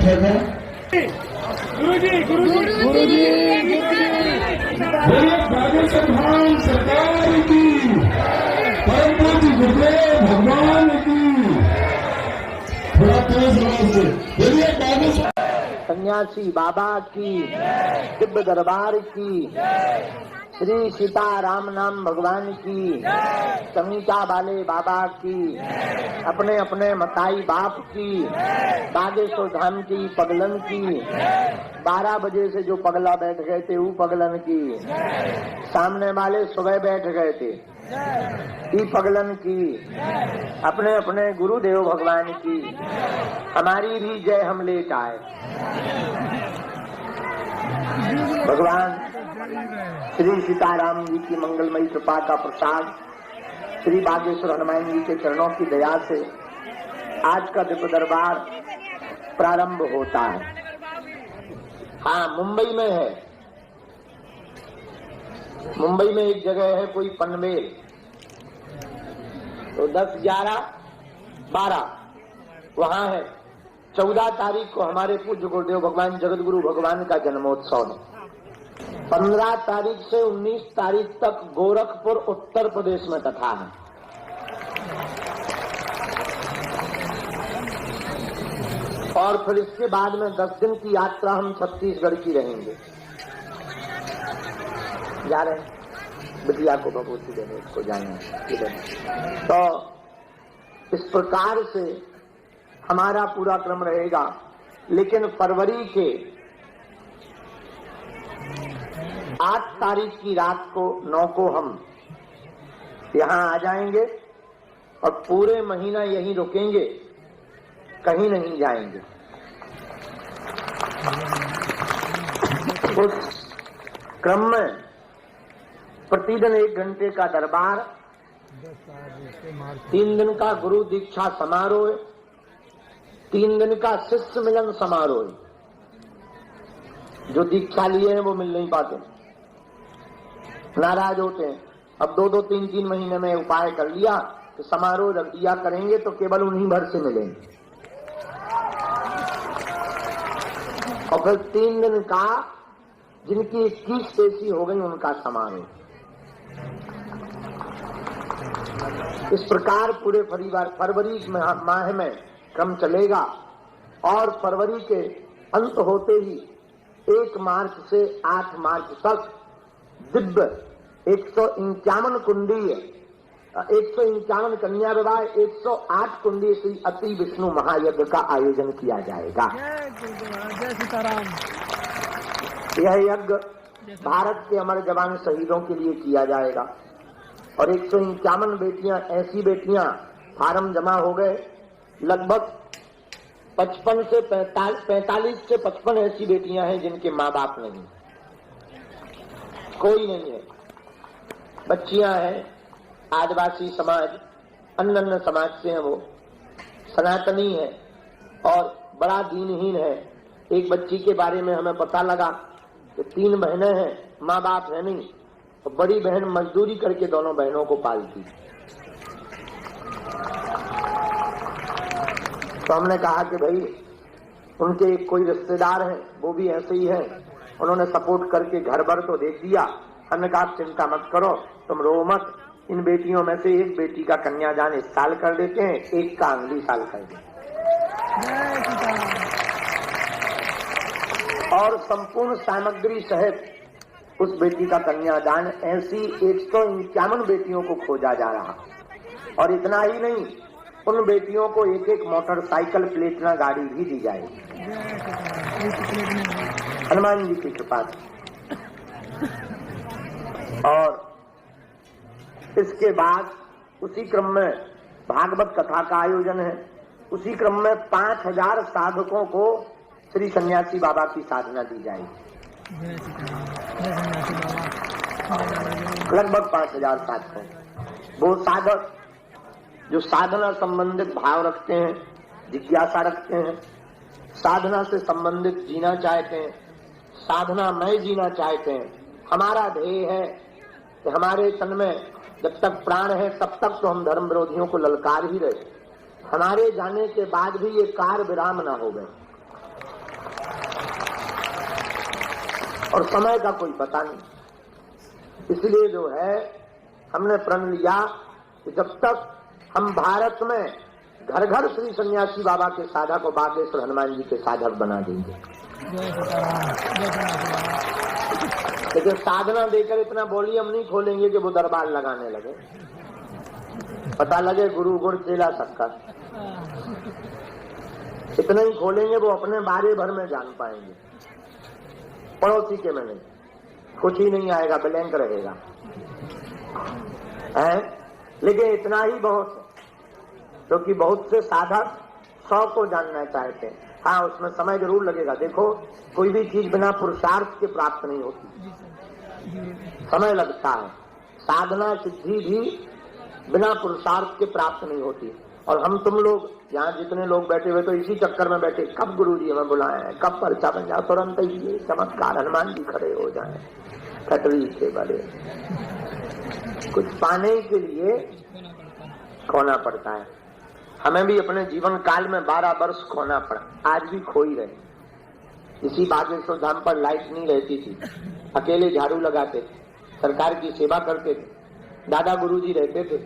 आवश्यक है। गुरुजी राजस्थान सरकार की, परम पूज्य गुरुदेव भगवान की, थोड़ा तेज आवाज से बोलिए। राजस्थान सन्यासी बाबा की, दिव्य दरबार की, श्री सीताराम नाम भगवान की, समीता वाले बाबा की, अपने अपने मताई बाप की, बागेश्वर धाम की पगलन की, 12 बजे से जो पगला बैठ गए थे वो पगलन की, सामने वाले सुबह बैठ गए थे ई पगलन की, अपने अपने गुरुदेव भगवान की, हमारी भी जय हम लेट आए। भगवान श्री सीताराम जी की मंगलमयी कृपा का प्रसाद, श्री बागेश्वर हनुमान जी के चरणों की दया से आज का दिव्य दरबार प्रारंभ होता है। हाँ, मुंबई में है, मुंबई में एक जगह है कोई पनवेल, तो 10, 11, 12 वहां है। 14 तारीख को हमारे पूज्य गुरुदेव भगवान जगत गुरु भगवान का जन्मोत्सव है। 15 तारीख से 19 तारीख तक गोरखपुर उत्तर प्रदेश में कथा है। और फिर इसके बाद में 10 दिन की यात्रा हम छत्तीसगढ़ की रहेंगे। जा रहे हैं बिटिया को भगवती देने, इसको जाने। तो इस प्रकार से हमारा पूरा क्रम रहेगा। लेकिन फरवरी के 8 तारीख की रात को 9 को हम यहाँ आ जाएंगे और पूरे महीना यहीं रुकेंगे, कहीं नहीं जाएंगे। उस क्रम में प्रतिदिन 1 घंटे का दरबार, 3 दिन का गुरु दीक्षा समारोह, 3 दिन का शिष्य मिलन समारोह। जो दीक्षा लिए हैं वो मिल नहीं पाते, नाराज होते हैं। अब 2-2, 3-3 महीने में उपाय कर लिया तो समारोह रख दिया करेंगे तो केवल उन्हीं भर से मिलेंगे। और फिर 3 दिन का जिनकी 21 पेशी हो गई उनका समारोह। इस प्रकार पूरे फरवरी माह में क्रम चलेगा और फरवरी के अंत होते ही 1 मार्च से 8 मार्च तक दिव्य 151 कुंडीय, 151 कन्या विवाह, 108 कुंडीय श्री अति विष्णु महायज्ञ का आयोजन किया जाएगा। जय सीताराम। यह यज्ञ भारत के अमर जवान शहीदों के लिए किया जाएगा। और 151 बेटियां, ऐसी बेटियां फार्म जमा हो गए, लगभग 45 से 55 ऐसी बेटियां हैं जिनके माँ बाप नहीं, कोई नहीं है। बच्चियां हैं, आदिवासी समाज, अन्य समाज से हैं, वो सनातनी है और बड़ा दीनहीन है। एक बच्ची के बारे में हमें पता लगा कि 3 बहनें हैं, माँ बाप है नहीं, और बड़ी बहन मजदूरी करके दोनों बहनों को पालती। तो हमने कहा कि भाई उनके कोई रिश्तेदार हैं, वो भी ऐसे ही हैं, उन्होंने सपोर्ट करके घर भर तो दे दिया। हमने कहा आप चिंता मत करो, तुम रो मत, इन बेटियों में से एक बेटी का कन्यादान इस साल कर देते हैं, एक का अगली साल कर देते हैं। और संपूर्ण सामग्री सहित उस बेटी का कन्यादान, ऐसी 151 बेटियों को खोजा जा रहा। और इतना ही नहीं, उन बेटियों को 1-1 मोटरसाइकिल प्लेटिना गाड़ी भी दी जाएगी हनुमान जी की कृपा से। और इसके बाद उसी क्रम में भागवत कथा का आयोजन है। उसी क्रम में 5000 साधकों को श्री सन्यासी बाबा की साधना दी जाएगी। लगभग 5000 साधकों, वो साधक जो साधना संबंधित भाव रखते हैं, जिज्ञासा रखते हैं, साधना से संबंधित जीना चाहते हैं, साधना में जीना चाहते हैं। हमारा ध्येय है कि हमारे तन में जब तक प्राण है तब तक तो हम धर्म विरोधियों को ललकार ही रहे, हमारे जाने के बाद भी ये कार विराम ना हो गए। और समय का कोई पता नहीं। इसलिए जो है हमने प्रण लिया कि जब तक हम भारत में घर घर श्री सन्यासी बाबा के साधक और बागेश्वर हनुमान जी के साधक बना देंगे। लेकिन साधना देकर इतना वॉल्यूम नहीं खोलेंगे कि वो दरबार लगाने लगे, पता लगे गुरु गुड़ चेला सबका। इतना ही खोलेंगे वो अपने बारे भर में जान पाएंगे, पड़ोसी के में नहीं, कुछ ही नहीं आएगा, ब्लैंक रहेगा है। लेकिन इतना ही बहुत है, क्योंकि बहुत से साधक 100 को जानना चाहते हैं। हाँ, उसमें समय जरूर लगेगा। देखो, कोई भी चीज बिना पुरुषार्थ के प्राप्त नहीं होती, समय लगता है। साधना सिद्धि भी बिना पुरुषार्थ के प्राप्त नहीं होती। और हम तुम लोग यहाँ जितने लोग बैठे हुए तो इसी चक्कर में बैठे, कब गुरुजी हमें बुलाए, कब पर्चा बन जाए, तुरंत ही ये चमत्कार हनुमान जी खड़े हो जाए, कटरी से बड़े। कुछ पाने के लिए खोना पड़ता है। हमें भी अपने जीवन काल में 12 वर्ष खोना पड़ा, आज भी खो ही रहे। इसी बागेश्वर धाम पर लाइट नहीं रहती थी, अकेले झाड़ू लगाते थे, सरकार की सेवा करते थे, दादा गुरुजी रहते थे,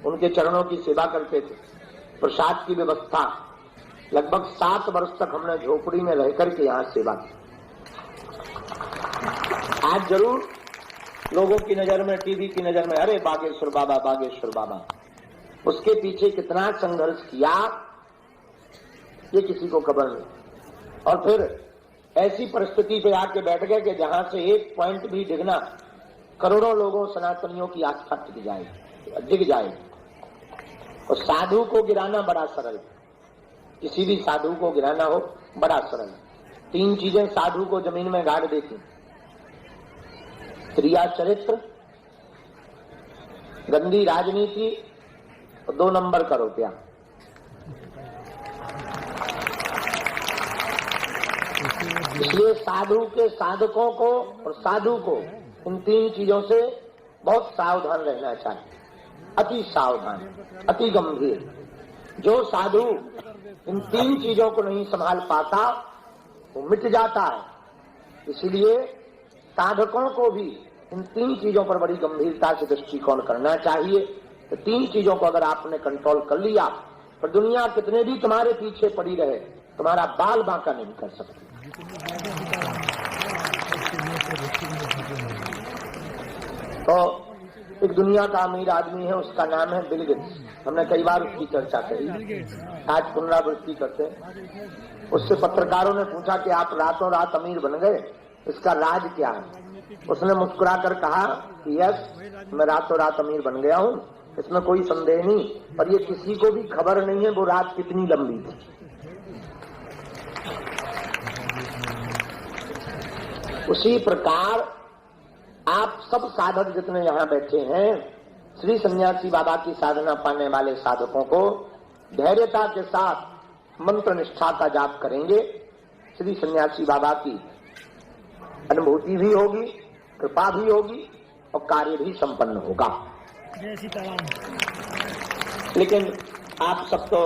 उनके चरणों की सेवा करते थे, प्रसाद की व्यवस्था। लगभग 7 वर्ष तक हमने झोपड़ी में रह करके यहाँ सेवा की। आज जरूर लोगों की नजर में, टीवी की नजर में, अरे बागेश्वर बाबा, बागेश्वर बाबा। उसके पीछे कितना संघर्ष किया ये किसी को खबर नहीं। और फिर ऐसी परिस्थिति पे आके बैठ गए कि जहां से एक पॉइंट भी डिगना, करोड़ों लोगों सनातनियों की आस्था डिग जाएगी। और साधु को गिराना बड़ा सरल, किसी भी साधु को गिराना हो बड़ा सरल। 3 चीजें साधु को जमीन में गाड़ देती, क्रिया चरित्र, गंदी राजनीति और 2 नंबर का रुपया। इसलिए साधु के साधकों को और साधु को इन 3 चीजों से बहुत सावधान रहना चाहिए, अति सावधान, अति गंभीर। जो साधु इन 3 चीजों को नहीं संभाल पाता वो मिट जाता है। इसलिए साधकों को भी इन 3 चीजों पर बड़ी गंभीरता से दृष्टिकोण करना चाहिए। तो 3 चीजों को अगर आपने कंट्रोल कर लिया तो दुनिया कितने भी तुम्हारे पीछे पड़ी रहे, तुम्हारा बाल बांका नहीं कर सकती। तो एक दुनिया का अमीर आदमी है, उसका नाम है बिल गेट्स। हमने कई बार उसकी चर्चा करी, आज पुनरावृत्ति करते। उससे पत्रकारों ने पूछा कि आप रातों रात अमीर बन गए, इसका राज क्या है? उसने मुस्कुराकर कहा कि यस, मैं रातों रात अमीर बन गया हूँ, इसमें कोई संदेह नहीं, पर ये किसी को भी खबर नहीं है वो रात कितनी लंबी थी। उसी प्रकार आप सब साधक जितने यहाँ बैठे हैं, श्री सन्यासी बाबा की साधना पाने वाले साधकों को धैर्यता के साथ मंत्र निष्ठा का जाप करेंगे। श्री सन्यासी बाबा की अनुभूति भी होगी, कृपा भी होगी और कार्य भी संपन्न होगा। लेकिन आप सब तो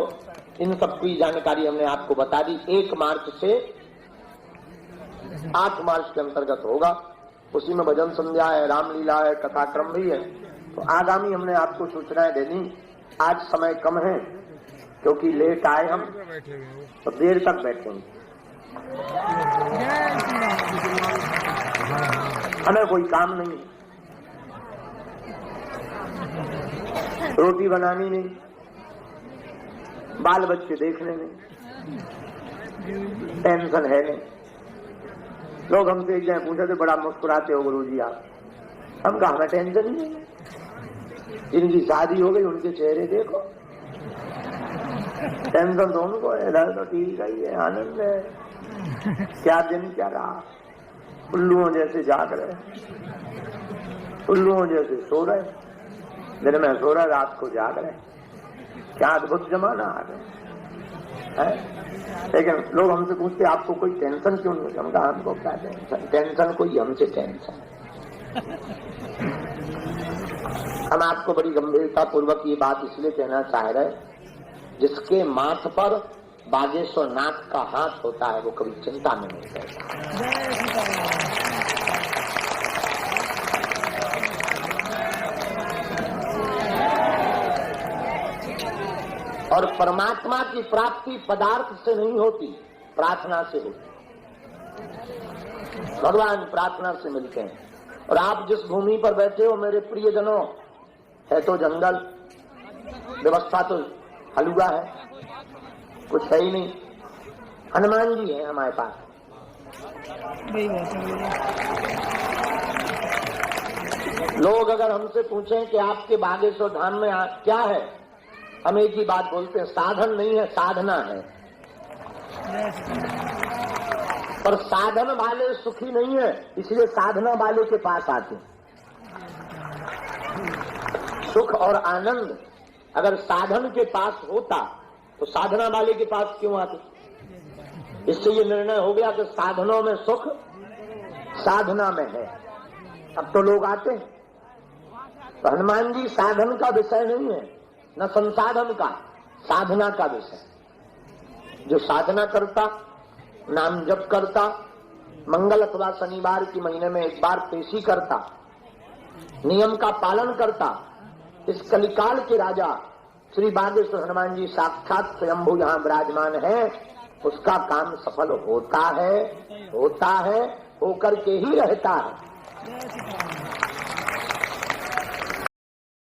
इन सब की जानकारी हमने आपको बता दी। 1 मार्च से 8 मार्च के अंतर्गत होगा। उसी में भजन संध्या है, रामलीला है, कथाक्रम भी है। तो आगामी हमने आपको सूचनाएं देनी। आज समय कम है क्योंकि लेट आए हम, तो देर तक बैठेंगे। हमें कोई काम नहीं, रोटी बनानी नहीं, बाल बच्चे देखने नहीं, टेंशन है नहीं। लोग हमसे एक जगह पूछे थे, बड़ा मुस्कुराते हो गुरुजी आप। हम कहा हमें टेंशन ही नहीं, जिनकी शादी हो गई उनके चेहरे देखो, टेंशन तो उनको है, तो ठीक है, आनंद है। क्या दिन क्या रहा, उल्लुओं जैसे जाग रहे, उल्लुओं जैसे सो रहे, दिन में सो रहे, रात को जाग रहे। क्या अद्भुत जमाना आ गया है। लेकिन लोग हमसे पूछते आपको कोई टेंशन क्यों नहीं? हम कहा हमको क्या टेंशन, टेंशन कोई हमसे टेंशन। हम आपको बड़ी गंभीरता पूर्वक ये बात इसलिए कहना चाह रहे, जिसके माथ पर बागेश्वर नाथ का हाथ होता है वो कभी चिंता में नहीं रहता। और परमात्मा की प्राप्ति पदार्थ से नहीं होती, प्रार्थना से होती। भगवान प्रार्थना से मिलते हैं। और आप जिस भूमि पर बैठे हो मेरे प्रियजनों, है तो जंगल, व्यवस्था तो हलुआ है, कुछ है ही नहीं। हनुमान जी है हमारे पास। लोग अगर हमसे पूछें कि आपके बागेश्वर धाम में क्या है, हम एक ही बात बोलते हैं, साधन नहीं है, साधना है। पर साधन वाले सुखी नहीं है, इसलिए साधना वाले के पास आते हैं। सुख और आनंद अगर साधन के पास होता तो साधना वाले के पास क्यों आते? इससे ये निर्णय हो गया कि साधनों में सुख साधना में है। अब तो लोग आते हैं। तो हनुमान जी साधन का विषय नहीं है, न संसाधन का, साधना का विषय। जो साधना करता, नाम जप करता, मंगल अथवा शनिवार की महीने में एक बार पेशी करता, नियम का पालन करता, इस कलिकाल के राजा श्री बागेश्वर हनुमान जी साक्षात स्वयंभू यहाँ विराजमान है, उसका काम सफल होता है, होकर के ही रहता है।